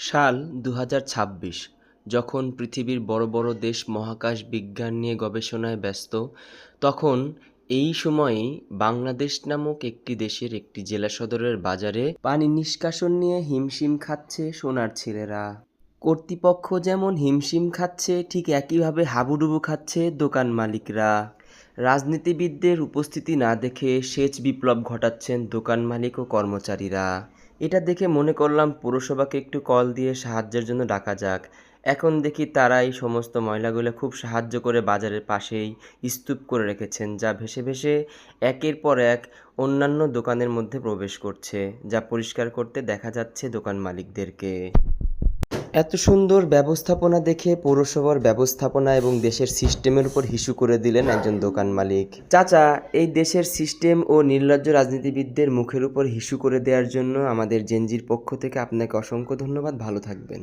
সাল ২০২৬ যখন পৃথিবীর বড় বড় দেশ মহাকাশ বিজ্ঞান নিয়ে গবেষণায় ব্যস্ত, তখন এই সময়েই বাংলাদেশ নামক একটি দেশের একটি জেলা সদরের বাজারে পানি নিষ্কাশন নিয়ে হিমশিম খাচ্ছে সোনার ছেলেরা। কর্তৃপক্ষ যেমন হিমশিম খাচ্ছে, ঠিক একইভাবে হাবুডুবু খাচ্ছে দোকান মালিকরা। রাজনীতিবিদদের উপস্থিতি না দেখে সেচ বিপ্লব ঘটাচ্ছেন দোকান মালিক ও কর্মচারীরা। এটা দেখে মনে করলাম পৌরসভাকে একটু কল দিয়ে সাহায্যের জন্য ডাকা যাক। এখন দেখি তারা এই সমস্ত ময়লাগুলো খুব সাহায্য করে বাজারের পাশেই স্তূপ করে রেখেছেন, যা ভেসে ভেসে একের পর এক অন্যান্য দোকানের মধ্যে প্রবেশ করছে, যা পরিষ্কার করতে দেখা যাচ্ছে দোকান মালিকদেরকে। এত সুন্দর ব্যবস্থাপনা দেখে পৌরসভার ব্যবস্থাপনা এবং দেশের সিস্টেমের উপর হিসু করে দিলেন একজন দোকান মালিক। চাচা, এই দেশের সিস্টেম ও নির্লজ্জ রাজনীতিবিদদের মুখের উপর হিসু করে দেওয়ার জন্য আমাদের জেনজির পক্ষ থেকে আপনাকে অসংখ্য ধন্যবাদ। ভালো থাকবেন।